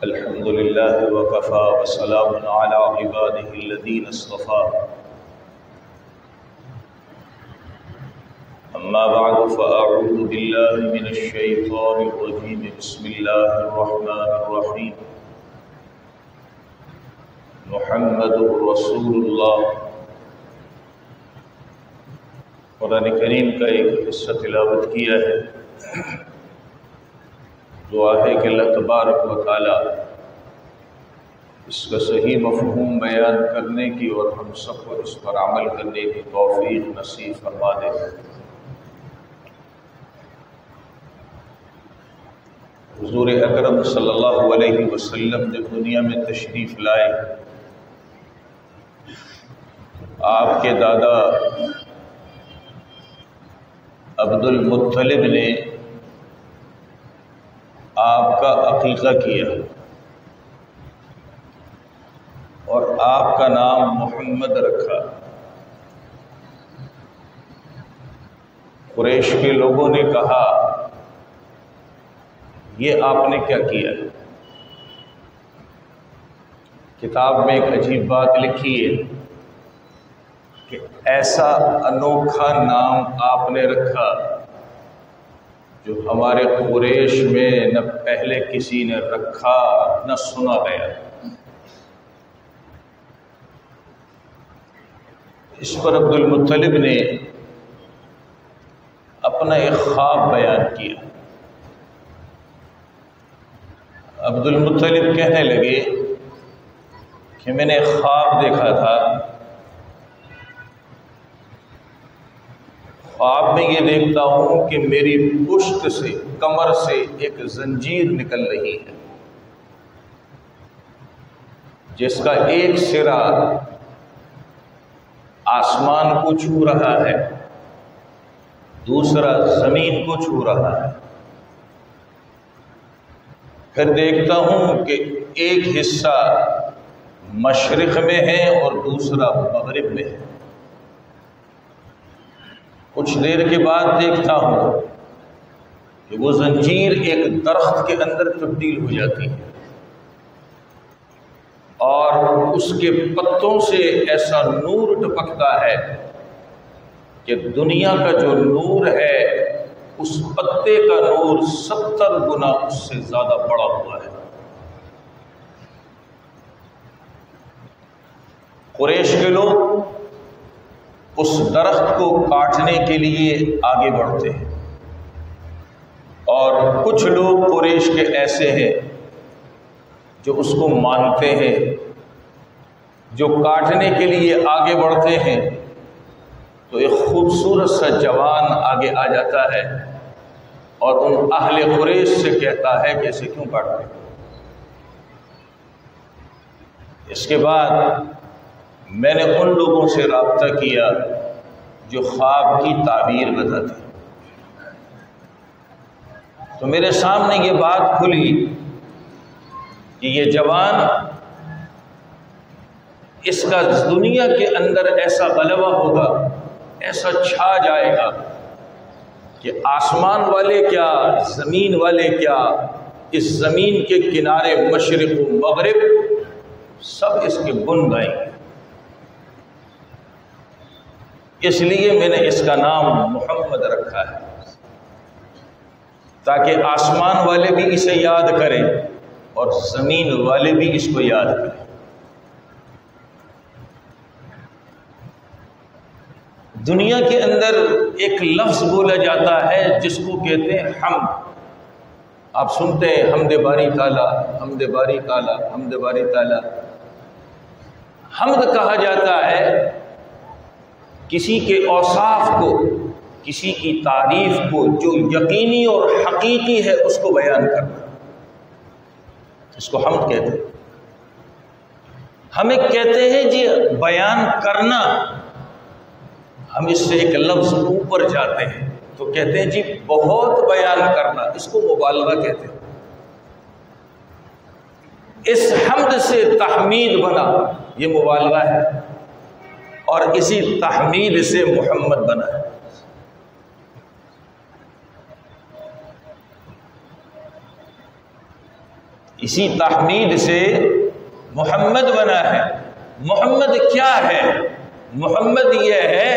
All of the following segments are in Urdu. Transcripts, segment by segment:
الحمد لله وكفى وسلام على عباده الذين اصطفى أما بعد فأعوذ بالله من الشيطان الرجيم بسم الله الرحمن الرحيم محمد رسول اللہ۔ قرآن کریم کا ایک حصہ تلاوت کیا ہے۔ دعا ہے کہ اللہ تبارک و تعالی اس کا صحیح مفہوم بیان کرنے کی اور ہم سب کو اس پر عمل کرنے کی توفیق نصیب فرما دے۔ حضور اکرم صلی اللہ علیہ وسلم جب دنیا میں تشریف لائے، آپ کے دادا عبد المطلب نے آپ کا عقیقہ کیا اور آپ کا نام محمد رکھا۔ قریش کے لوگوں نے کہا یہ آپ نے کیا کیا؟ کتاب میں ایک عجیب بات لکھی ہے کہ ایسا انوکھا نام آپ نے رکھا جو ہمارے قریش میں نہ پہلے کسی نے رکھا نہ سنا گیا۔ اس پر عبد المطلب نے اپنا ایک خواب بیان کیا۔ عبد المطلب کہنے لگے کہ میں نے ایک خواب دیکھا تھا، خواب میں یہ دیکھتا ہوں کہ میری پشت سے، کمر سے ایک زنجیر نکل رہی ہے جس کا ایک سرا آسمان کو چھو رہا ہے، دوسرا زمین کو چھو رہا ہے۔ پھر دیکھتا ہوں کہ ایک حصہ مشرق میں ہے اور دوسرا مغرب میں ہے۔ کچھ دیر کے بعد دیکھتا ہوں کہ وہ زنجیر ایک درخت کے اندر تبدیل ہو جاتی ہے اور اس کے پتوں سے ایسا نور ٹپکتا ہے کہ دنیا کا جو نور ہے اس پتے کا نور 70 گنا اس سے زیادہ بڑا ہوا ہے۔ قریش کے لوگ اس درخت کو کاٹنے کے لیے آگے بڑھتے ہیں اور کچھ لوگ قریش کے ایسے ہیں جو اس کو مانتے ہیں، جو کاٹنے کے لیے آگے بڑھتے ہیں تو ایک خوبصورت سا جوان آگے آ جاتا ہے اور ان اہل قریش سے کہتا ہے کہ اسے کیوں کاٹتے ہیں؟ اس کے بعد میں نے ان لوگوں سے رابطہ کیا جو خواب کی تعبیر بتاتے ہیں، تو میرے سامنے یہ بات کھلی کہ یہ جوان، اس کا دنیا کے اندر ایسا غلبہ ہوگا، ایسا چھا جائے گا کہ آسمان والے کیا، زمین والے کیا، اس زمین کے کنارے مشرق و مغرب سب اس کے گن گائیں گے۔ اس لیے میں نے اس کا نام محمد رکھا ہے تاکہ آسمان والے بھی اسے یاد کریں اور زمین والے بھی اس کو یاد کریں۔ دنیا کے اندر ایک لفظ بولا جاتا ہے جس کو کہتے ہیں حمد۔ آپ سنتے ہیں حمد باری تعالیٰ، حمد باری تعالیٰ، حمد باری تعالیٰ۔ حمد کہا جاتا ہے کسی کے اوصاف کو، کسی کی تعریف کو جو یقینی اور حقیقی ہے اس کو بیان کرنا، اس کو حمد کہتے ہیں۔ ہمیں کہتے ہیں جی بیان کرنا، ہم اس سے ایک لفظ اوپر جاتے ہیں تو کہتے ہیں جی بہت بیان کرنا، اس کو مبالغہ کہتے ہیں۔ اس حمد سے تحمید بنا، یہ مبالغہ ہے، اور اسی تحمید سے محمد بنا ہے۔ اسی تحمید سے محمد بنا ہے۔ محمد کیا ہے؟ محمد یہ ہے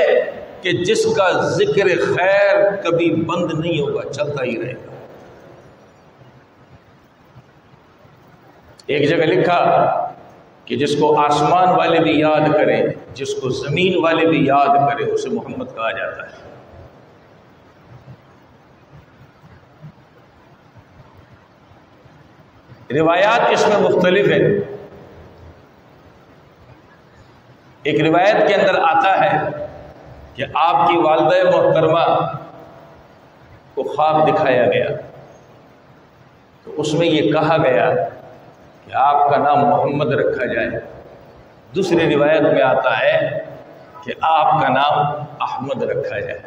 کہ جس کا ذکر خیر کبھی بند نہیں ہوگا، چلتا ہی رہے گا۔ ایک جگہ لکھا کہ جس کو آسمان والے بھی یاد کریں، جس کو زمین والے بھی یاد کریں، اسے محمد کہا جاتا ہے۔ روایات اس میں مختلف ہیں۔ ایک روایت کے اندر آتا ہے کہ آپ کی والدہ محترمہ کو خواب دکھایا گیا، تو اس میں یہ کہا گیا کہ آپ کا نام محمد رکھا جائے۔ دوسری روایت میں آتا ہے کہ آپ کا نام احمد رکھا جائے۔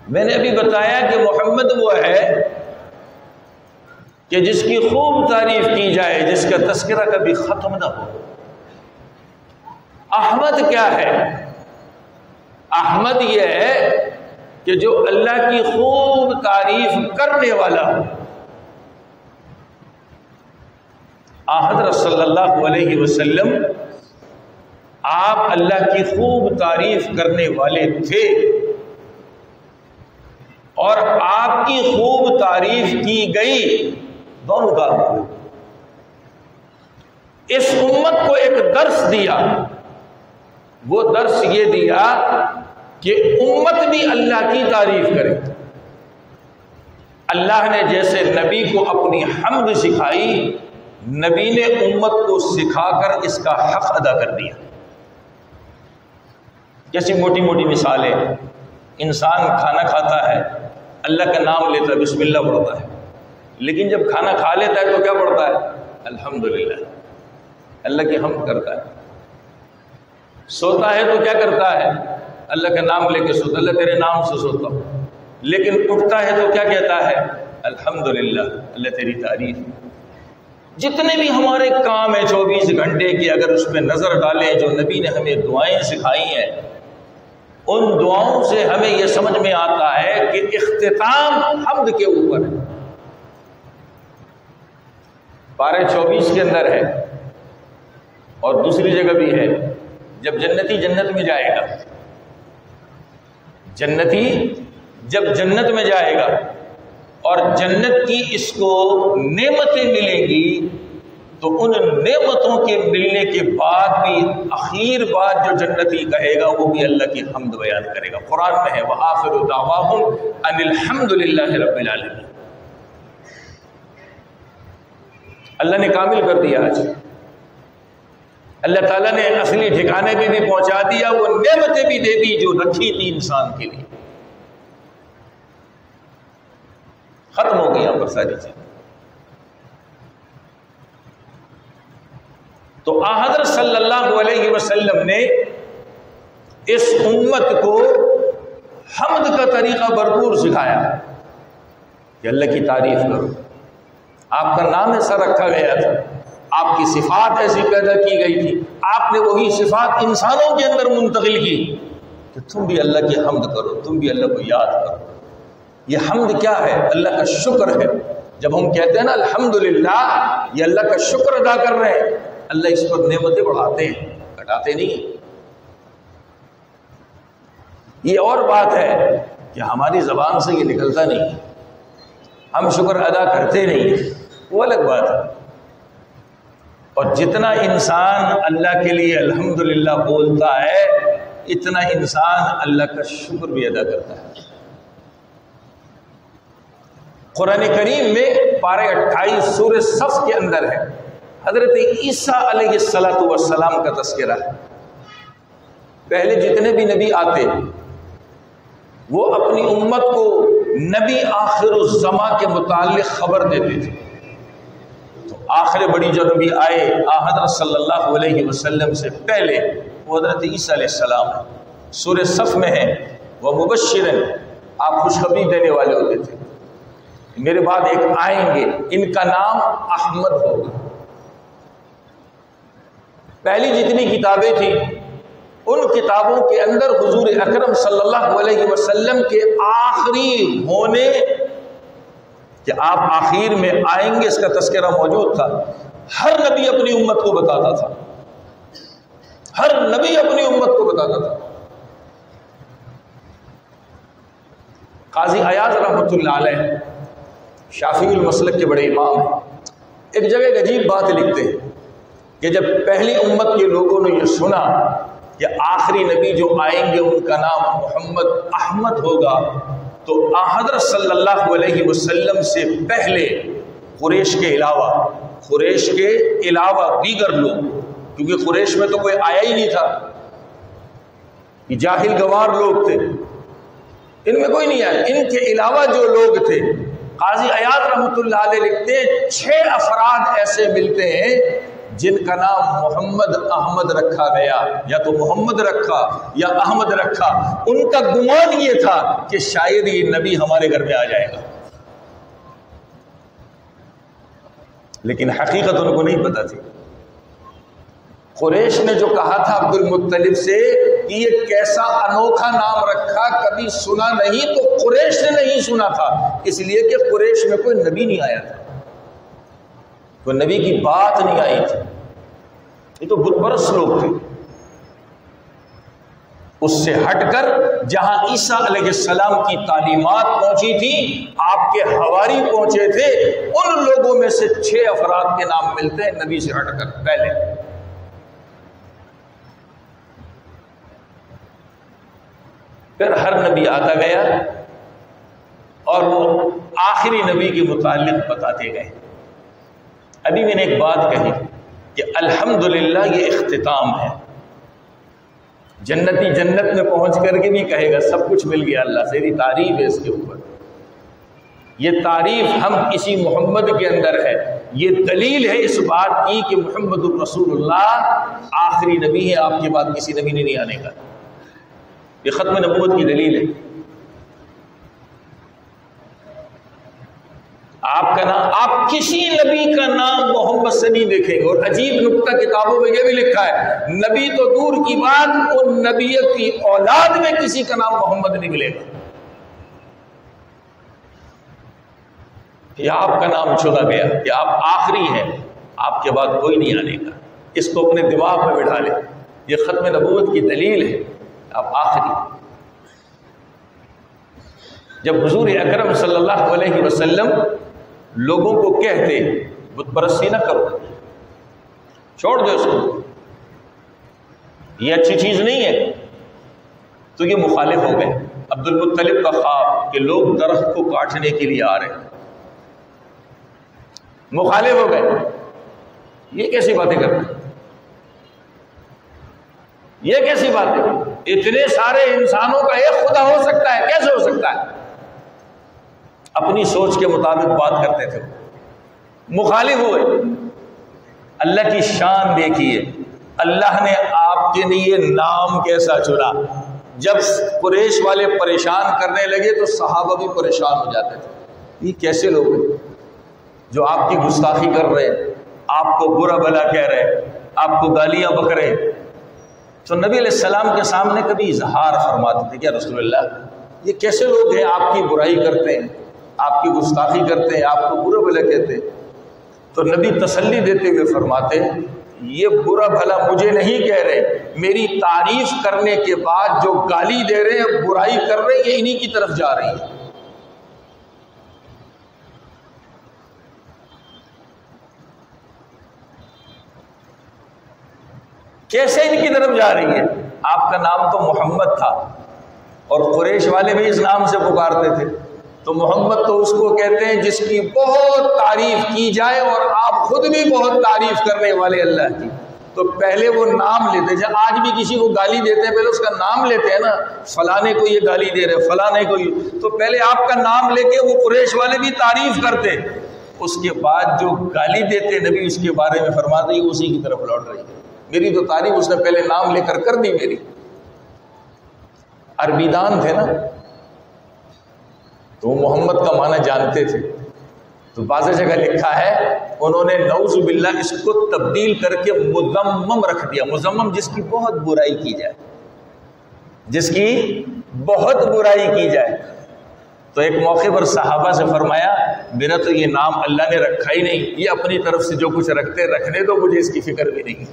میں نے ابھی بتایا کہ محمد وہ ہے کہ جس کی خوب تعریف کی جائے، جس کا تذکرہ کبھی ختم نہ ہو۔ احمد کیا ہے؟ احمد یہ ہے کہ جو اللہ کی خوب تعریف کرنے والا ہو۔ حضرت صلی اللہ علیہ وسلم آپ اللہ کی خوب تعریف کرنے والے تھے، اور آپ کی خوب تعریف کی گئی، دونوں کا اس امت کو ایک درس دیا۔ وہ درس یہ دیا کہ امت بھی اللہ کی تعریف کرے۔ اللہ نے جیسے نبی کو اپنی حمد سکھائی، نبی نے امت کو سکھا کر اس کا حق ادا کر دیا۔ جیسی موٹی موٹی مثالیں، انسان کھانا کھاتا ہے، اللہ کا نام لیتا ہے، بسم اللہ پڑھتا ہے، لیکن جب کھانا کھا لیتا ہے تو کیا پڑھتا ہے؟ الحمدللہ، اللہ کی حمد کرتا ہے۔ سوتا ہے تو کیا کرتا ہے؟ اللہ کا نام لے کے سوتا، اللہ تیرے نام سے سوتا ہوں۔ لیکن اٹھتا ہے تو کیا کہتا ہے؟ الحمدللہ، اللہ تیری تعریف۔ جتنے بھی ہمارے کام ہیں 24 گھنٹے کی، اگر اس پہ نظر ڈالیں جو نبی نے ہمیں دعائیں سکھائی ہیں، ان دعاؤں سے ہمیں یہ سمجھ میں آتا ہے کہ اختتام حمد کے اوپر ہے۔ پارہ 24 کے اندر ہے، اور دوسری جگہ بھی ہے، جب جنتی جنت میں جائے گا، جنتی جب جنت میں جائے گا اور جنت کی اس کو نعمتیں ملیں گی، تو ان نعمتوں کے ملنے کے بعد بھی اخیر بات جو جنتی کہے گا وہ بھی اللہ کی حمد بیان کرے گا۔ قرآن میں ہے وآخر دعواہم ان الحمد للہ رب العالمین۔ اللہ نے کامل کر دیا آج، اللہ تعالیٰ نے اصلی ٹھکانے پہ بھی پہنچا دیا، وہ نعمتیں بھی دے دی جو رکھی تھی انسان کے لیے۔ ختم ہو گئی یہاں پر ساری چیزیں۔ تو حضرت صلی اللہ علیہ وسلم نے اس امت کو حمد کا طریقہ بھرپور سکھایا کہ اللہ کی تعریف کرو۔ آپ کا نام ایسا رکھا گیا تھا، آپ کی صفات ایسی پیدا کی گئی تھی، آپ نے وہی صفات انسانوں کے اندر منتقل کی کہ تم بھی اللہ کی حمد کرو، تم بھی اللہ کو یاد کرو۔ یہ حمد کیا ہے؟ اللہ کا شکر ہے۔ جب ہم کہتے ہیں نا الحمدللہ، یہ اللہ کا شکر ادا کر رہے ہیں، اللہ اس پر نعمتیں بڑھاتے ہیں، گھٹاتے نہیں۔ یہ اور بات ہے کہ ہماری زبان سے یہ نکلتا نہیں، ہم شکر ادا کرتے نہیں، وہ الگ بات ہے۔ اور جتنا انسان اللہ کے لیے الحمدللہ بولتا ہے، اتنا انسان اللہ کا شکر بھی ادا کرتا ہے۔ قرآن کریم میں پارہ 28 سورہ صف کے اندر ہے، حضرت عیسیٰ علیہ السلام کا تذکرہ ہے۔ پہلے جتنے بھی نبی آتے وہ اپنی امت کو نبی آخر الزماں کے متعلق خبر دیتے تھے۔ تو آخر بڑی جو نبی آئے حضرت صلی اللہ علیہ وسلم سے پہلے وہ حضرت عیسیٰ علیہ السلام ہے۔ سورہ صف میں ہے وہ مبشرن، آپ خوشخبری دینے والے ہوتے تھے، میرے بعد ایک آئیں گے، ان کا نام احمد ہوگا۔ پہلی جتنی کتابیں تھیں ان کتابوں کے اندر حضور اکرم صلی اللہ علیہ وسلم کے آخری ہونے کہ آپ آخر میں آئیں گے، اس کا تذکرہ موجود تھا۔ ہر نبی اپنی امت کو بتاتا تھا، ہر نبی اپنی امت کو بتاتا تھا۔ قاضی ایاز رحمۃ اللہ علیہ شافعی المسلک کے بڑے امام ہیں، ایک جگہ ایک عجیب بات لکھتے ہیں کہ جب پہلی امت کے لوگوں نے یہ سنا کہ آخری نبی جو آئیں گے ان کا نام محمد احمد ہوگا، تو حضرت صلی اللہ علیہ وسلم سے پہلے قریش کے علاوہ دیگر لوگ، کیونکہ قریش میں تو کوئی آیا ہی نہیں تھا، یہ جاہل گوار لوگ تھے، ان میں کوئی نہیں آیا، ان کے علاوہ جو لوگ تھے، قاضی ایاز رحمۃ اللہ علیہ لکھتے ہیں 6 افراد ایسے ملتے ہیں جن کا نام محمد احمد رکھا گیا، یا تو محمد رکھا یا احمد رکھا۔ ان کا گمان یہ تھا کہ شاید یہ نبی ہمارے گھر میں آ جائے گا، لیکن حقیقت ان کو نہیں پتا تھی۔ قریش نے جو کہا تھا عبد المطلب سے کہ یہ کیسا انوکھا نام رکھا، کبھی سنا نہیں، تو قریش نے نہیں سنا تھا، اس لیے کہ قریش میں کوئی نبی نہیں آیا تھا، کوئی نبی کی بات نہیں آئی تھی، یہ تو بت پرست لوگ تھے۔ اس سے ہٹ کر جہاں عیسیٰ علیہ السلام کی تعلیمات پہنچی تھی، آپ کے حواری پہنچے تھے، ان لوگوں میں سے 6 افراد کے نام ملتے ہیں نبی سے ہٹ کر پہلے۔ پھر ہر نبی آتا گیا اور وہ آخری نبی کے متعلق بتاتے گئے۔ ابھی میں نے ایک بات کہی کہ الحمدللہ یہ اختتام ہے، جنتی جنت میں پہنچ کر کے بھی کہے گا سب کچھ مل گیا اللہ سے، تعریف ہے اس کے اوپر، یہ تعریف ہم اسی محمد کے اندر ہے، یہ دلیل ہے اس بات کی کہ محمد الرسول اللہ آخری نبی ہے، آپ کے بعد کسی نبی نے نہیں آنے کا، یہ ختم نبوت کی دلیل ہے۔ آپ کا نام، آپ کسی نبی کا نام محمد سے نہیں دیکھیں گے، اور عجیب نکتہ کتابوں میں یہ بھی لکھا ہے، نبی تو دور کی بات، ان نبی کی اولاد میں کسی کا نام محمد نہیں ملے گا، یہ آپ کا نام چنا گیا کہ آپ آخری ہیں، آپ کے بعد کوئی نہیں آنے کا، اس کو اپنے دماغ میں بٹھا لیں، یہ ختم نبوت کی دلیل ہے، آپ آخری۔ جب حضور اکرم صلی اللہ علیہ وسلم لوگوں کو کہتے بت پرستی نہ کرو، چھوڑ دو اس کو، یہ اچھی چیز نہیں ہے، تو یہ مخالف ہو گئے۔ عبد المطلب کا خواب کہ لوگ درخت کو کاٹنے کے لیے آ رہے ہیں، مخالف ہو گئے، یہ کیسی باتیں کرتے ہیں، یہ کیسی بات ہے، اتنے سارے انسانوں کا ایک خدا ہو سکتا ہے، کیسے ہو سکتا ہے؟ اپنی سوچ کے مطابق بات کرتے تھے، مخالف ہوئے۔ اللہ کی شان دیکھیے، اللہ نے آپ کے لیے نام کیسا چنا۔ جب قریش والے پریشان کرنے لگے تو صحابہ بھی پریشان ہو جاتے تھے، یہ کیسے لوگ ہیں جو آپ کی گستاخی کر رہے ہیں، آپ کو برا بھلا کہہ رہے ہیں، آپ کو گالیاں بک رہے ہیں۔ تو نبی علیہ السلام کے سامنے کبھی اظہار فرماتے تھے کہ رسول اللہ یہ کیسے لوگ ہیں، آپ کی برائی کرتے ہیں، آپ کی گستاخی کرتے ہیں، آپ کو برا بھلا کہتے ہیں۔ تو نبی تسلی دیتے ہوئے فرماتے ہیں یہ برا بھلا مجھے نہیں کہہ رہے، میری تعریف کرنے کے بعد جو گالی دے رہے ہیں، برائی کر رہے ہیں، یہ انہی کی طرف جا رہی ہے۔ کیسے ان کی طرف جا رہی ہے؟ آپ کا نام تو محمد تھا اور قریش والے بھی اس نام سے پکارتے تھے، تو محمد تو اس کو کہتے ہیں جس کی بہت تعریف کی جائے، اور آپ خود بھی بہت تعریف کرنے والے اللہ کی، تو پہلے وہ نام لیتے ہیں۔ آج بھی کسی کو گالی دیتے ہیں پہلے اس کا نام لیتے ہیں نا، فلانے کو یہ گالی دے رہے، فلانے کو یہ، تو پہلے آپ کا نام لے کے وہ قریش والے بھی تعریف کرتے، اس کے بعد جو گالی دیتے نبی اس کے بارے میں فرماتے ہیں اسی کی طرف لوٹ رہی ہے، میری تو تعریف اس نے پہلے نام لے کر دی میری۔ عربی دان تھے نا، تو وہ محمد کا معنی جانتے تھے، تو بعض جگہ لکھا ہے انہوں نے نعوذ باللہ اس کو تبدیل کر کے مذمم رکھ دیا، مذمم جس کی بہت برائی کی جائے، جس کی بہت برائی کی جائے۔ تو ایک موقع پر صحابہ سے فرمایا میرا تو یہ نام اللہ نے رکھا ہی نہیں، یہ اپنی طرف سے جو کچھ رکھنے دو، مجھے اس کی فکر بھی نہیں۔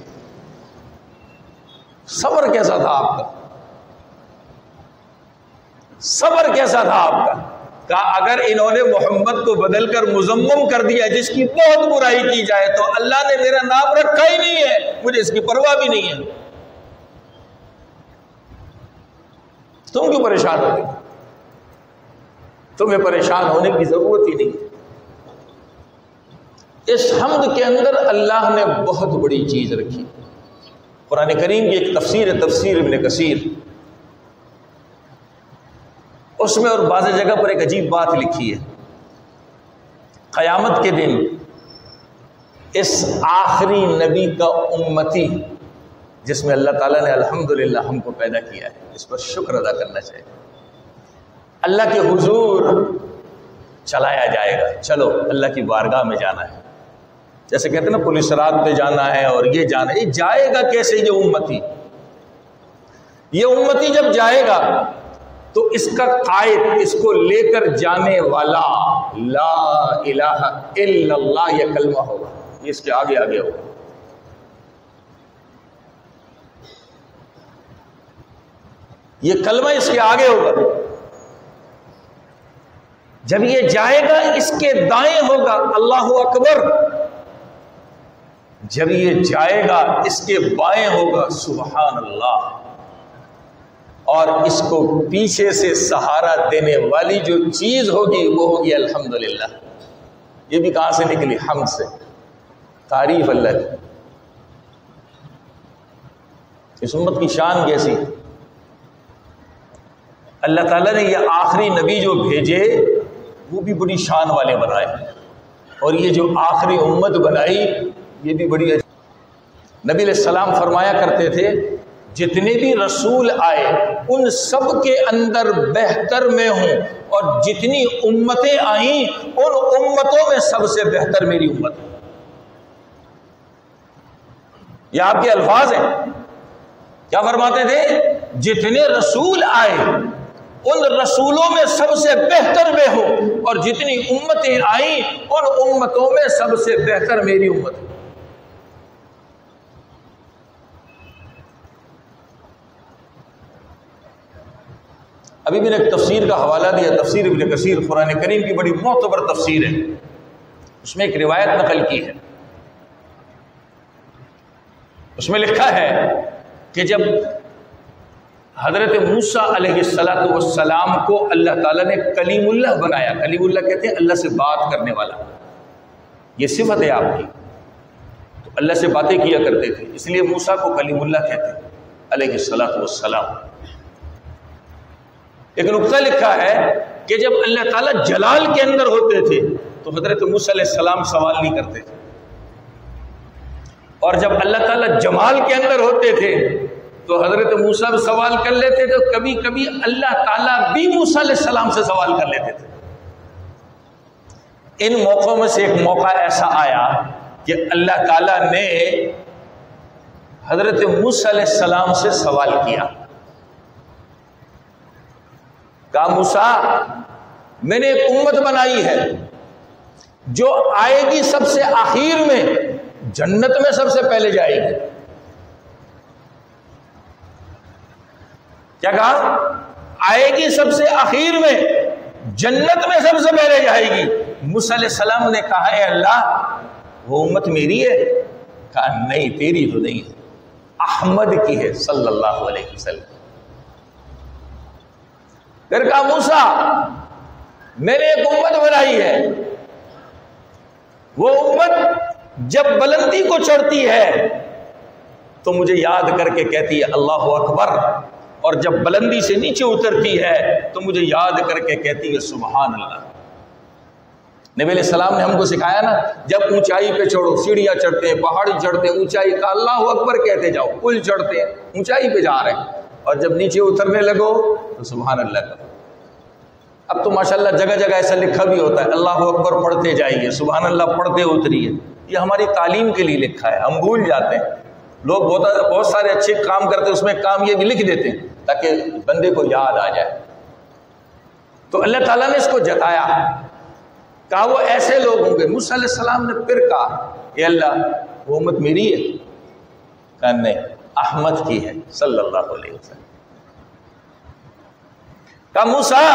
صبر کیسا تھا آپ کا، صبر کیسا تھا آپ کا؟ کہا اگر انہوں نے محمد کو بدل کر مذمم کر دیا جس کی بہت برائی کی جائے تو اللہ نے میرا نام رکھا ہی نہیں ہے، مجھے اس کی پرواہ بھی نہیں ہے، تم کیوں پریشان ہو گئے؟ تمہیں پریشان ہونے کی ضرورت ہی نہیں۔ اس حمد کے اندر اللہ نے بہت بڑی چیز رکھی۔ قرآن کریم کی ایک تفسیر ہے، تفسیر ابن کثیر، اس میں اور بعض جگہ پر ایک عجیب بات لکھی ہے۔ قیامت کے دن اس آخری نبی کا امتی جس میں اللہ تعالیٰ نے الحمدللہ ہم کو پیدا کیا ہے، اس پر شکر ادا کرنا چاہیے، اللہ کے حضور چلایا جائے گا۔ چلو اللہ کی بارگاہ میں جانا ہے، جیسے کہتے ہیں نا پولیس رات پہ جانا ہے اور یہ جانا ہے، یہ جائے گا کیسے؟ یہ امتی جب جائے گا تو اس کا قائد، اس کو لے کر جانے والا لا الہ الا اللہ یہ کلمہ ہوگا، یہ اس کے آگے آگے ہوگا۔ یہ کلمہ اس کے آگے ہوگا۔ جب یہ جائے گا اس کے دائیں ہوگا اللہ اکبر، جب یہ جائے گا اس کے بائیں ہوگا سبحان اللہ، اور اس کو پیچھے سے سہارا دینے والی جو چیز ہوگی وہ ہوگی الحمدللہ۔ یہ بھی کہاں سے نکلی؟ حمد سے، تعریف اللہ کی۔ اس امت کی شان کیسی؟ اللہ تعالیٰ نے یہ آخری نبی جو بھیجے وہ بھی بڑی شان والے بنائے، اور یہ جو آخری امت بنائی یہ بھی بڑی نبی علیہ السلام فرمایا کرتے تھے جتنے بھی رسول آئے ان سب کے اندر بہتر میں ہوں، اور جتنی امتیں آئیں ان امتوں میں سب سے بہتر میری امت ہے۔ یہ آپ کے الفاظ ہیں۔ کیا فرماتے تھے؟ جتنے رسول آئے ان رسولوں میں سب سے بہتر میں ہو، اور جتنی امتیں آئیں ان امتوں میں سب سے بہتر میری امت ہے۔ ابھی میں نے ایک تفسیر کا حوالہ دیا، تفسیر ابن کثیر، قرآن کریم کی بڑی معتبر تفسیر ہے، اس میں ایک روایت نقل کی ہے۔ اس میں لکھا ہے کہ جب حضرت موسیٰ علیہ السلام کو اللہ تعالیٰ نے کلیم اللہ بنایا، کلیم اللہ کہتے ہیں اللہ سے بات کرنے والا، یہ صفت ہے آپ کی، تو اللہ سے باتیں کیا کرتے تھے، اس لیے موسیٰ کو کلیم اللہ کہتے ہیں علیہ السلام۔ ایک نقطہ لکھا ہے کہ جب اللہ تعالیٰ جلال کے اندر ہوتے تھے تو حضرت موسیٰ علیہ السلام سوال نہیں کرتے تھے، اور جب اللہ تعالیٰ جمال کے اندر ہوتے تھے تو حضرت موسیٰ بھی سوال کر لیتے تھے، کبھی کبھی اللہ تعالیٰ بھی موسیٰ علیہ السلام سے سوال کر لیتے تھے۔ ان موقعوں میں سے ایک موقع ایسا آیا کہ اللہ تعالیٰ نے حضرت موسیٰ علیہ السلام سے سوال کیا، کہا موسیٰ میں نے ایک امت بنائی ہے جو آئے گی سب سے آخر میں، جنت میں سب سے پہلے جائے گی۔ کیا کہا؟ آئے گی سب سے آخر میں، جنت میں سب سے پہلے جائے گی۔ موسیٰ علیہ السلام نے کہا اے اللہ وہ امت میری ہے؟ کہا نہیں تیری تو نہیں، احمد کی ہے صلی اللہ علیہ وسلم۔ پھر کہا موسیٰ میں نے ایک امت بنائی ہے، وہ امت جب بلندی کو چڑھتی ہے تو مجھے یاد کر کے کہتی ہے اللہ اکبر، اور جب بلندی سے نیچے اترتی ہے تو مجھے یاد کر کے کہتی ہے سبحان اللہ۔ نبی علیہ السلام نے ہم کو سکھایا نا، جب اونچائی پہ چڑھو، سیڑھیاں چڑھتے ہیں، پہاڑی چڑھتے ہیں، اونچائی کا اللہ اکبر کہتے جاؤ، پل چڑھتے ہیں، اونچائی پہ جا رہے ہیں، اور جب نیچے اترنے لگو تو سبحان اللہ کرو۔ اب تو ماشاءاللہ جگہ جگہ ایسا لکھا بھی ہوتا ہے اللہ اکبر پڑھتے جائیے، سبحان اللہ پڑھتے اتریے، یہ ہماری تعلیم کے لیے لکھا ہے، ہم بھول جاتے ہیں۔ لوگ بہت سارے اچھے کام کرتے ہیں، اس میں کام یہ بھی لکھ دیتے ہیں تاکہ بندے کو یاد آ جائے۔ تو اللہ تعالیٰ نے اس کو جتایا کہا وہ ایسے لوگ ہوں گے۔ موسیٰ علیہ السلام نے پھر کہا اے اللہ وہ امت میری ہے؟ کہا نہیں، احمد کی ہے صلی اللہ علیہ وسلم۔ کہا موسیٰ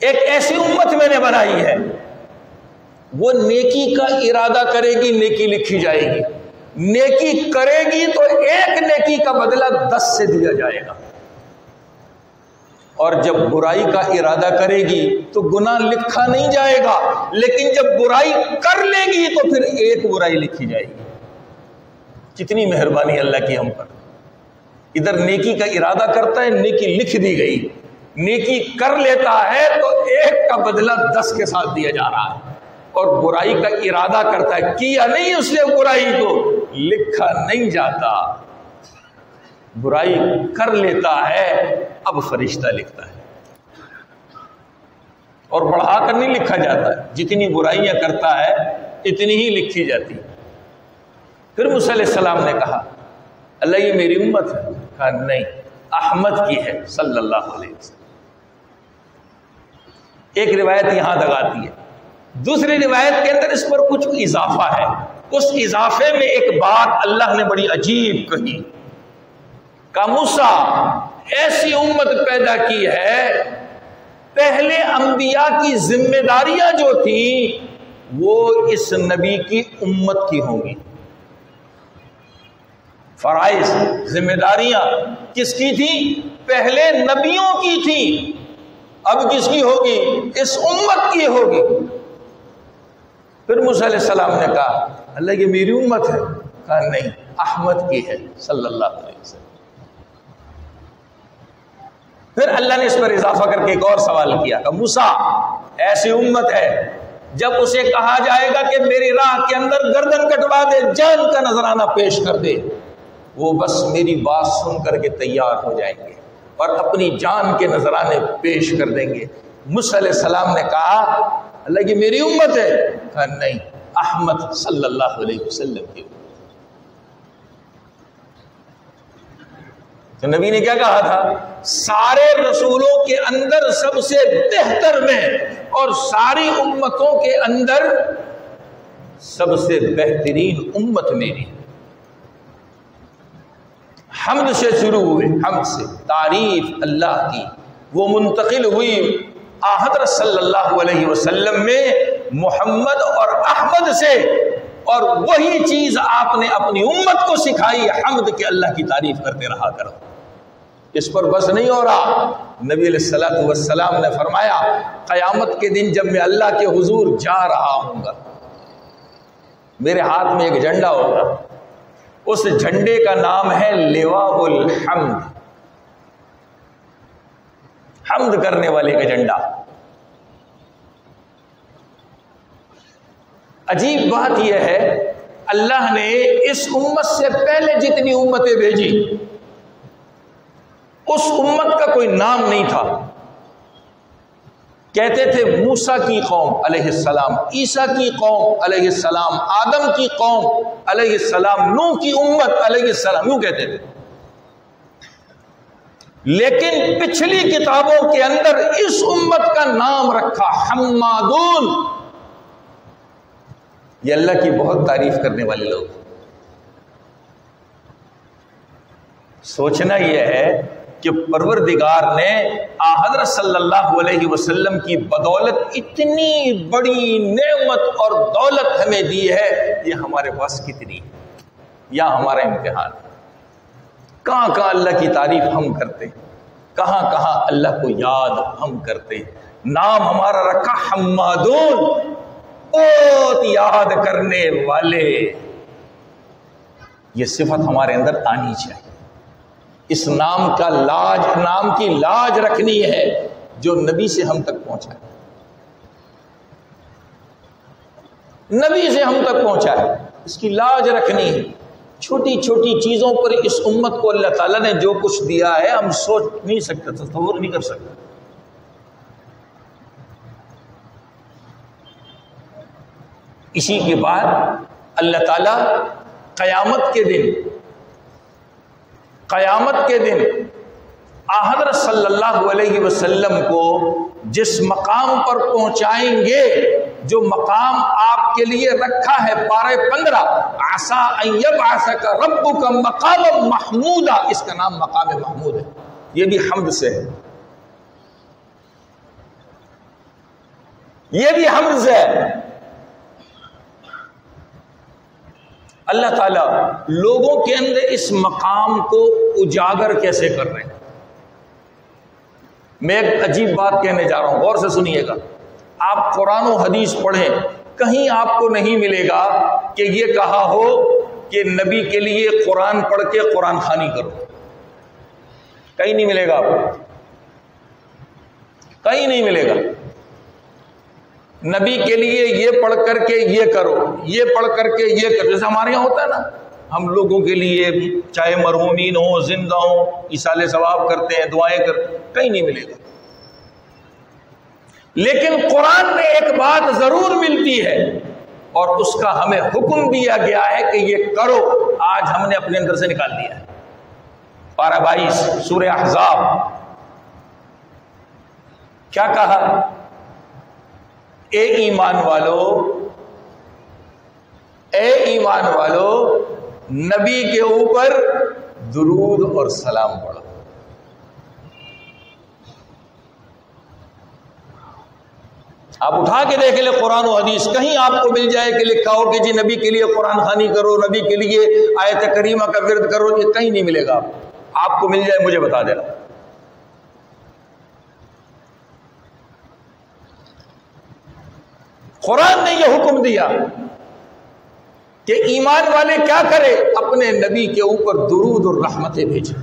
ایک ایسی امت میں نے بنائی ہے، وہ نیکی کا ارادہ کرے گی نیکی لکھی جائے گی، نیکی کرے گی تو ایک نیکی کا بدلہ 10 سے دیا جائے گا، اور جب برائی کا ارادہ کرے گی تو گناہ لکھا نہیں جائے گا، لیکن جب برائی کر لے گی تو پھر ایک برائی لکھی جائے گی۔ کتنی مہربانی اللہ کی ہم پر، ادھر نیکی کا ارادہ کرتا ہے نیکی لکھ دی گئی، نیکی کر لیتا ہے تو ایک کا بدلہ 10 کے ساتھ دیا جا رہا ہے، اور برائی کا ارادہ کرتا ہے، کیا نہیں اس نے برائی کو، لکھا نہیں جاتا، برائی کر لیتا ہے اب فرشتہ لکھتا ہے، اور بڑھا کر نہیں لکھا جاتا ہے، جتنی برائیاں کرتا ہے اتنی ہی لکھی جاتی ہے۔ پھر موسیٰ علیہ السلام نے کہا اللہ یہ میری امت ہے؟ کہا نہیں، احمد کی ہے صلی اللہ علیہ وسلم۔ ایک روایت یہاں دگاتی ہے، دوسری روایت کے اندر اس پر کچھ اضافہ ہے، اس اضافے میں ایک بات اللہ نے بڑی عجیب کہی، کہ موسیٰ ایسی امت پیدا کی ہے، پہلے انبیاء کی ذمہ داریاں جو تھیں وہ اس نبی کی امت کی ہوں گی، فرائض ذمہ داریاں کس کی تھی؟ پہلے نبیوں کی تھی، اب کس کی ہوگی؟ اس امت کی ہوگی۔ پھر موسیٰ علیہ السلام نے کہا اللہ یہ میری امت ہے؟ کہا نہیں، احمد کی ہے صلی اللہ علیہ وسلم۔ پھر اللہ نے اس پر اضافہ کر کے ایک اور سوال کیا کہ موسیٰ ایسی امت ہے جب اسے کہا جائے گا کہ میری راہ کے اندر گردن کٹوا دے، جان کا نذرانہ پیش کر دے، وہ بس میری بات سن کر کے تیار ہو جائیں گے اور اپنی جان کے نذرانے پیش کر دیں گے۔ موسیٰ علیہ السلام نے کہا اللہ یہ میری امت ہے؟ کہا نہیں، احمد صلی اللہ علیہ وسلم کی امت۔ تو نبی نے کیا کہا تھا؟ سارے رسولوں کے اندر سب سے بہتر میں اور ساری امتوں کے اندر سب سے بہترین امت میری۔ حمد سے شروع ہوئے، حمد سے تعریف اللہ کی، وہ منتقل ہوئی حضرت صلی اللہ علیہ وسلم میں محمد اور احمد سے، اور وہی چیز آپ نے اپنی امت کو سکھائی، حمد کے اللہ کی تعریف کرتے رہا کرو۔ اس پر بس نہیں ہو رہا، نبی علیہ الصلوۃ والسلام نے فرمایا قیامت کے دن جب میں اللہ کے حضور جا رہا ہوں گا، میرے ہاتھ میں ایک جھنڈا ہوگا، اس جھنڈے کا نام ہے لواء الحمد، حمد کرنے والے کا جھنڈا۔ عجیب بات یہ ہے اللہ نے اس امت سے پہلے جتنی امتیں بھیجی اس امت کا کوئی نام نہیں تھا، کہتے تھے موسیٰ کی قوم علیہ السلام، عیسیٰ کی قوم علیہ السلام، آدم کی قوم علیہ السلام، نوح کی امت علیہ السلام، یوں کہتے تھے۔ لیکن پچھلی کتابوں کے اندر اس امت کا نام رکھا حمادون، یہ اللہ کی بہت تعریف کرنے والے لوگ۔ سوچنا یہ ہے کہ پروردگار نے حضرت صلی اللہ علیہ وسلم کی بدولت اتنی بڑی نعمت اور دولت ہمیں دی ہے، یہ ہمارے پاس کتنی ہے یا ہمارا امتحان؟ کہاں کہاں اللہ کی تعریف ہم کرتے، کہاں کہاں اللہ کو یاد ہم کرتے۔ نام ہمارا رکھا حمادون، بہت یاد کرنے والے۔ یہ صفت ہمارے اندر آنی چاہیے، اس نام کا لاج، نام کی لاج رکھنی ہے جو نبی سے ہم تک پہنچا ہے، نبی سے ہم تک پہنچا ہے، اس کی لاج رکھنی ہے۔ چھوٹی چھوٹی چیزوں پر اس امت کو اللہ تعالیٰ نے جو کچھ دیا ہے ہم سوچ نہیں سکتے، تصور نہیں کر سکتے۔ اسی کے بعد اللہ تعالیٰ قیامت کے دن حضرت صلی اللہ علیہ وسلم کو جس مقام پر پہنچائیں گے جو مقام آپ کے لیے رکھا ہے پارے 15 عسیٰ ان یبعثک ربک مقاما محمودا، اس کا نام مقام محمود ہے، یہ بھی حمد سے ہے، یہ بھی حمد سے ہے۔ اللہ تعالیٰ لوگوں کے اندر اس مقام کو اجاگر کیسے کر رہے ہیں؟ میں ایک عجیب بات کہنے جا رہا ہوں، غور سے سنیے گا۔ آپ قرآن و حدیث پڑھیں، کہیں آپ کو نہیں ملے گا کہ یہ کہا ہو کہ نبی کے لیے قرآن پڑھ کے قرآن خوانی کرو، کہیں نہیں ملے گا آپ کو، کہیں نہیں ملے گا۔ نبی کے لیے یہ پڑھ کر کے یہ کرو، یہ پڑھ کر کے یہ کرو، جیسے ہمارے یہاں ہوتا ہے نا، ہم لوگوں کے لیے چاہے مرحومین ہوں زندہ ہوں ایصال ثواب کرتے ہیں، دعائیں کرتے ہیں، کہیں نہیں ملے گا۔ لیکن قرآن میں ایک بات ضرور ملتی ہے اور اس کا ہمیں حکم دیا گیا ہے کہ یہ کرو، آج ہم نے اپنے اندر سے نکال دیا ہے۔ پارہ 22 سورہ احزاب، کیا کہا؟ اے ایمان والو، اے ایمان والو، نبی کے اوپر درود اور سلام پڑھو۔ آپ اٹھا کے دیکھ لیں قرآن و حدیث، کہیں آپ کو مل جائے کہ لکھا ہو کہ جی نبی کے لیے قرآن خوانی کرو، نبی کے لیے آیت کریمہ کا ورد کرو، یہ کہیں نہیں ملے گا۔ آپ کو مل جائے مجھے بتا دینا۔ قرآن نے یہ حکم دیا کہ ایمان والے کیا کرے؟ اپنے نبی کے اوپر درود اور رحمتیں بھیجیں۔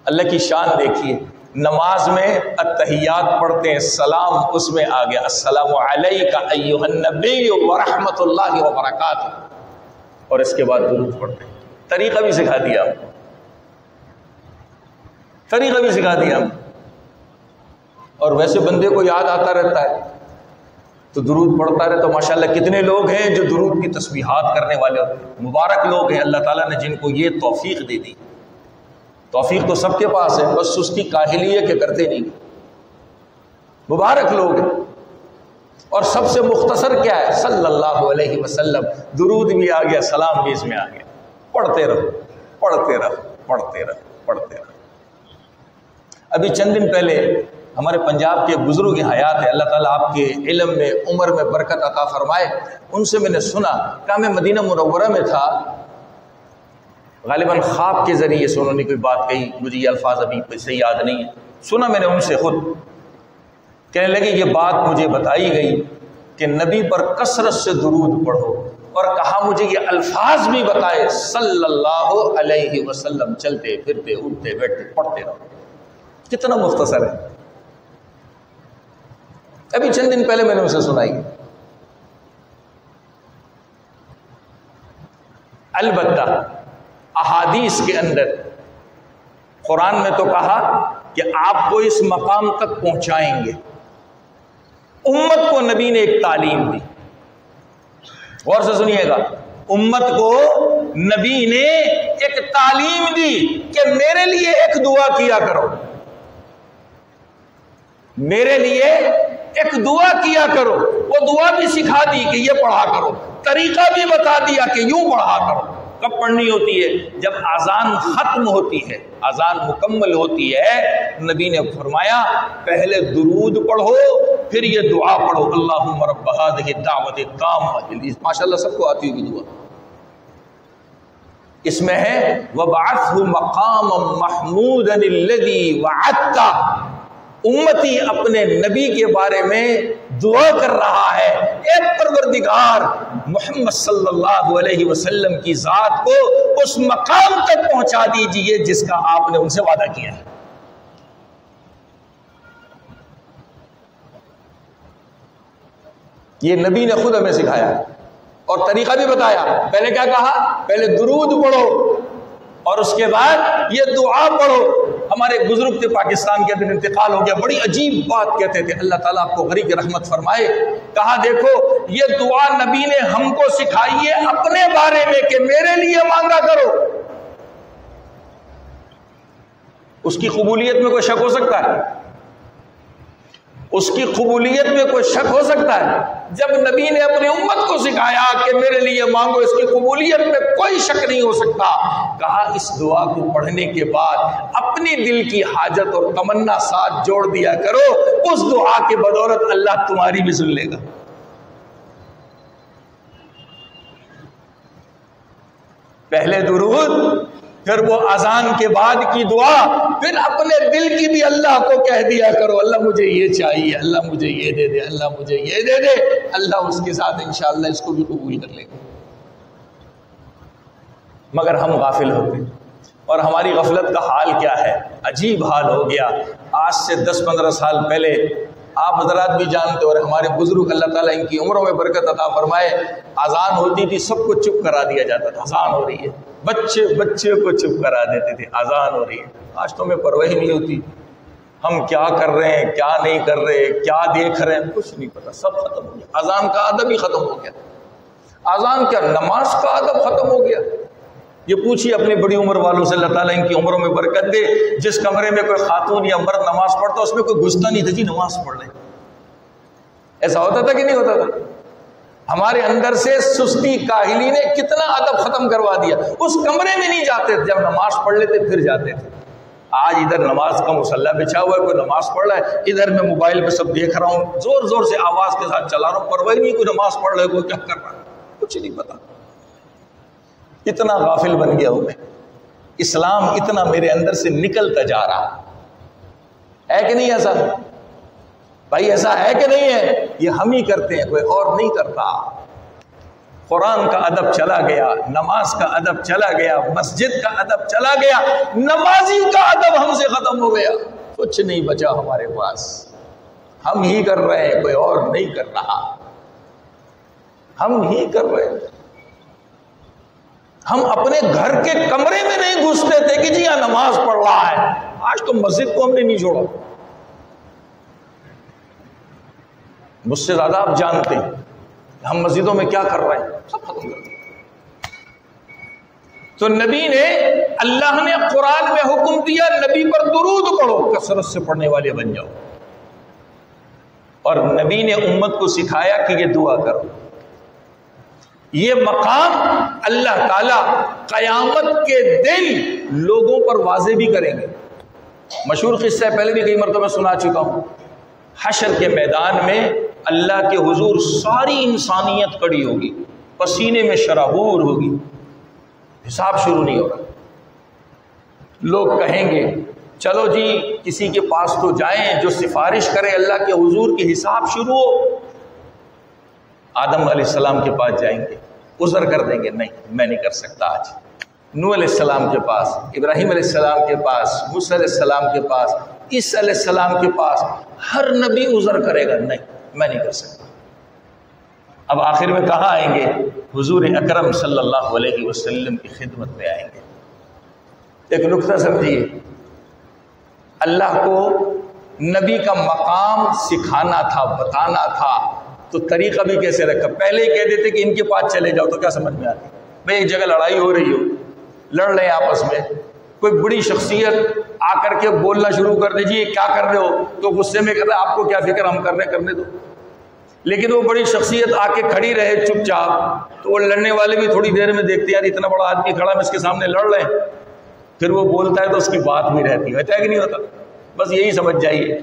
اللہ کی شان دیکھیے، نماز میں التحیات پڑھتے ہیں، سلام اس میں آ گیا، السلام علیک ایھا النبی ورحمۃ اللہ وبرکاتہ، اور اس کے بعد درود پڑھتے ہیں۔ طریقہ بھی سکھا دیا ہم، طریقہ بھی سکھا دیا ہم، اور ویسے بندے کو یاد آتا رہتا ہے تو درود پڑھتا رہے۔ تو ماشاءاللہ کتنے لوگ ہیں جو درود کی تسبیحات کرنے والے ہوتے ہیں، مبارک لوگ ہیں اللہ تعالیٰ نے جن کو یہ توفیق دے دی۔ توفیق تو سب کے پاس ہے، بس سستی کاہلی ہے کہ کرتے نہیں، مبارک لوگ ہیں۔ اور سب سے مختصر کیا ہے؟ صلی اللہ علیہ وسلم، درود بھی آ گیا، سلام بھی اس میں آ گیا، پڑھتے رہو پڑھتے رہو پڑھتے رہو پڑھتے رہو۔ ابھی چند دن پہلے ہمارے پنجاب کے بزرگ حیات ہے، اللہ تعالیٰ آپ کے علم میں عمر میں برکت عطا فرمائے، ان سے میں نے سنا کہ میں مدینہ منورہ میں تھا، غالباً خواب کے ذریعے سے انہوں نے کوئی بات کہی، مجھے یہ الفاظ ابھی صحیح یاد نہیں ہے، سنا میں نے ان سے خود، کہنے لگے یہ بات مجھے بتائی گئی کہ نبی پر کثرت سے درود پڑھو، اور کہا مجھے یہ الفاظ بھی بتائے صلی اللہ علیہ وسلم، چلتے پھرتے اٹھتے بیٹھتے پڑھتے رہو۔ کتنا مختصر ہے، ابھی چند دن پہلے میں نے اسے سنائی۔ البتہ احادیث کے اندر قرآن میں تو کہا کہ آپ کو اس مقام تک پہنچائیں گے، امت کو نبی نے ایک تعلیم دی، غور سے سنیے گا، امت کو نبی نے ایک تعلیم دی کہ میرے لیے ایک دعا کیا کرو، میرے لیے ایک دعا کیا کرو، وہ دعا بھی سکھا دی کہ یہ پڑھا کرو، طریقہ بھی بتا دیا کہ یوں پڑھا کرو۔ کب پڑھنی ہوتی ہے؟ جب اذان ختم ہوتی ہے، اذان مکمل ہوتی ہے، نبی نے فرمایا پہلے درود پڑھو پھر یہ دعا پڑھو، اللہم رب ہذہ الدعوۃ التامہ، ماشاءاللہ سب کو آتی ہوگی دعا، اس میں ہے وَبَعَثْهُ مَقَامًا مَحْمُودًا الَّذِي وَعَدْتَ، امتی اپنے نبی کے بارے میں دعا کر رہا ہے، اے پروردگار محمد صلی اللہ علیہ وسلم کی ذات کو اس مقام تک پہنچا دیجئے جس کا آپ نے ان سے وعدہ کیا ہے۔ یہ نبی نے خود ہمیں سکھایا اور طریقہ بھی بتایا۔ پہلے کیا کہا؟ پہلے درود پڑھو اور اس کے بعد یہ دعا پڑھو۔ ہمارے بزرگ تھے، پاکستان کے اندر انتقال ہو گیا، بڑی عجیب بات کہتے تھے، اللہ تعالیٰ آپ کو غریق رحمت فرمائے، کہا دیکھو یہ دعا نبی نے ہم کو سکھائی ہے اپنے بارے میں کہ میرے لیے مانگا کرو۔ اس کی قبولیت میں کوئی شک ہو سکتا ہے؟ اس کی قبولیت میں کوئی شک ہو سکتا ہے؟ جب نبی نے اپنی امت کو سکھایا کہ میرے لیے مانگو، اس کی قبولیت میں کوئی شک نہیں ہو سکتا، کہا اس دعا کو پڑھنے کے بعد اپنی دل کی حاجت اور تمنا ساتھ جوڑ دیا کرو، اس دعا کی بدولت اللہ تمہاری بھی سن لے گا۔ پہلے درود، پھر وہ اذان کے بعد کی دعا، پھر اپنے دل کی بھی اللہ کو کہہ دیا کرو، اللہ مجھے یہ چاہیے، اللہ مجھے یہ دے دے، اللہ مجھے یہ دے دے، اللہ اس کے ساتھ انشاءاللہ اس کو بھی قبول کر لے گا۔ مگر ہم غافل ہوتے، اور ہماری غفلت کا حال کیا ہے؟ عجیب حال ہو گیا۔ آج سے 10-15 سال پہلے آپ حضرات بھی جانتے، اور ہمارے بزرگ اللہ تعالیٰ ان کی عمروں میں برکت عطا فرمائے، اذان ہوتی تھی سب کو چپ کرا دیا جاتا تھا، اذان ہو رہی ہے، بچے کو چپ کرا دیتے تھے، اذان ہو رہی ہے۔ آج تو ہمیں پرواہ نہیں ہوتی، ہم کیا کر رہے ہیں، کیا نہیں کر رہے، کیا دیکھ رہے ہیں، کچھ نہیں پتا، سب ختم ہو گیا۔ اذان کا ادب ہی ختم ہو گیا، اذان کیا نماز کا ادب ختم ہو گیا۔ یہ پوچھیے اپنے بڑی عمر والوں سے، اللہ تعالیٰ ان کی عمروں میں برکت دے، جس کمرے میں کوئی خاتون یا مرد نماز پڑھتا اس میں کوئی گھستا نہیں تھا جی نماز پڑھ لیں، ایسا ہوتا تھا کہ نہیں ہوتا تھا؟ ہمارے اندر سے سستی کاہلی نے کتنا ادب ختم کروا دیا، اس کمرے میں نہیں جاتے تھے، جب نماز پڑھ لیتے پھر جاتے تھے۔ آج ادھر نماز کا مصلی بچھا ہوا ہے، کوئی نماز پڑھ رہا ہے، ادھر میں موبائل پہ سب دیکھ رہا ہوں، زور زور سے آواز کے ساتھ چلا رہا ہوں، پرواہ نہیں کوئی نماز پڑھ رہا ہے، کوئی کیا کر رہا ہے، کچھ نہیں پتا۔ اتنا غافل بن گیا ہوں میں، اسلام اتنا میرے اندر سے نکلتا جا رہا ہے کہ نہیں؟ ایسا بھائی ایسا ہے کہ نہیں ہے؟ یہ ہم ہی کرتے ہیں، کوئی اور نہیں کرتا۔ قرآن کا ادب چلا گیا، نماز کا ادب چلا گیا، مسجد کا ادب چلا گیا، نمازی کا ادب ہم سے ختم ہو گیا، کچھ نہیں بچا ہمارے پاس، ہم ہی کر رہے ہیں، کوئی اور نہیں کر رہا، ہم ہی کر رہے ہیں۔ ہم اپنے گھر کے کمرے میں نہیں گھستے تھے کہ جی یہاں نماز پڑھ رہا ہے، آج تو مسجد کو ہم نے نہیں چھوڑا۔ مجھ سے زیادہ آپ جانتے ہیں ہم مسجدوں میں کیا کر رہے ہیں، سب ختم کر دیا۔ تو نبی نے، اللہ نے قرآن میں حکم دیا نبی پر درود پڑھو، کثرت سے پڑھنے والے بن جاؤ، اور نبی نے امت کو سکھایا کہ یہ دعا کرو۔ یہ مقام اللہ تعالیٰ قیامت کے دن لوگوں پر واضح بھی کریں گے۔ مشہور قصہ پہلے بھی کئی مرتبہ سنا چکا ہوں، حشر کے میدان میں اللہ کے حضور ساری انسانیت کھڑی ہوگی، پسینے میں شرابور ہوگی، حساب شروع نہیں ہوگا۔ لوگ کہیں گے چلو جی کسی کے پاس تو جائیں جو سفارش کرے اللہ کے حضور کی حساب شروع ہو۔ آدم علیہ السلام کے پاس جائیں گے، عذر کر دیں گے، نہیں میں نہیں کر سکتا آج۔ نوح علیہ السلام کے پاس، ابراہیم علیہ السلام کے پاس، موسیٰ علیہ السلام کے پاس، عیسیٰ علیہ السلام کے پاس، ہر نبی عذر کرے گا، نہیں میں نہیں کر سکتا۔ اب آخر میں کہاں آئیں گے؟ حضور اکرم صلی اللہ علیہ وسلم کی خدمت میں آئیں گے۔ ایک نقطہ سمجھیے، اللہ کو نبی کا مقام سکھانا تھا، بتانا تھا، تو طریقہ بھی کیسے رکھا؟ پہلے ہی کہہ دیتے کہ ان کے پاس چلے جاؤ تو کیا سمجھ میں آتی؟ بھائی ایک جگہ لڑائی ہو رہی ہو، لڑ رہے ہیں آپس میں، کوئی بڑی شخصیت آ کر کے بولنا شروع کر دے جی کیا کر رہے ہو، تو غصے میں کہتا ہے آپ کو کیا فکر، ہم کر رہے ہیں کرنے دو۔ لیکن وہ بڑی شخصیت آ کے کھڑی رہے چپ چاپ، تو وہ لڑنے والے بھی تھوڑی دیر میں دیکھتے یار اتنا بڑا آدمی کھڑا ہے، اس کے سامنے لڑ رہے ہیں، پھر وہ بولتا ہے تو اس کی بات بھی رہتی ہے، ہوتا ہے کہ نہیں ہوتا؟ بس یہی سمجھ جائیے،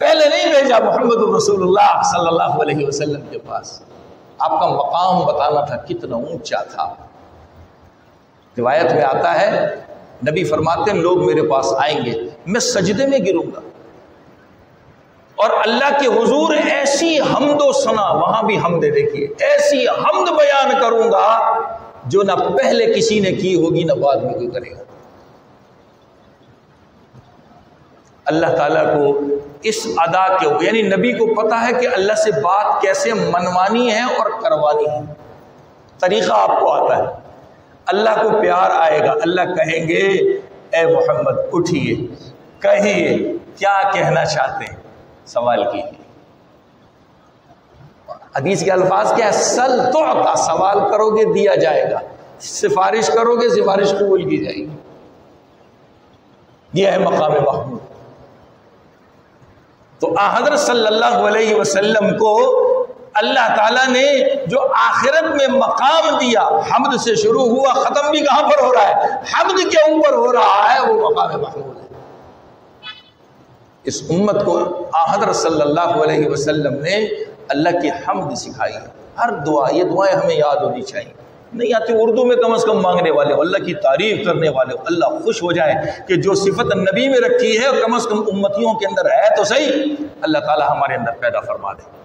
پہلے نہیں بھیجا محمد رسول اللہ صلی اللہ علیہ وسلم کے پاس، آپ کا مقام بتانا تھا کتنا اونچا تھا۔ روایت میں آتا ہے نبی فرماتے ہیں لوگ میرے پاس آئیں گے، میں سجدے میں گروں گا اور اللہ کے حضور ایسی حمد و ثنا، وہاں بھی حمد دیکھیے، ایسی حمد بیان کروں گا جو نہ پہلے کسی نے کی ہوگی نہ بعد میں کوئی کرے گا۔ اللہ تعالیٰ کو اس ادا کے، یعنی نبی کو پتا ہے کہ اللہ سے بات کیسے منوانی ہے اور کروانی ہے، طریقہ آپ کو آتا ہے۔ اللہ کو پیار آئے گا، اللہ کہیں گے اے محمد اٹھیے، کہیے کیا کہنا چاہتے ہیں، سوال کیجیے۔ حدیث کے الفاظ کیا ہے؟ سل تعطا، سوال کرو گے دیا جائے گا، سفارش کرو گے سفارش قبول کی جائے گی۔ یہ ہے مقام محمود۔ تو حضرت صلی اللہ علیہ وسلم کو اللہ تعالیٰ نے جو آخرت میں مقام دیا، حمد سے شروع ہوا، ختم بھی کہاں پر ہو رہا ہے؟ حمد کے اوپر ہو رہا ہے، وہ مقام محمود ہے۔ اس امت کو حضرت صلی اللہ علیہ وسلم نے اللہ کی حمد سکھائی ہے۔ ہر دعا، یہ دعائیں ہمیں یاد ہونی چاہیے، نہیں آتی اردو میں کم از کم مانگنے والے ہو، اللہ کی تعریف کرنے والے ہو، اللہ خوش ہو جائے کہ جو صفت نبی میں رکھی ہے کم از کم امتیوں کے اندر ہے تو صحیح، اللہ تعالی ہمارے اندر پیدا فرما دے۔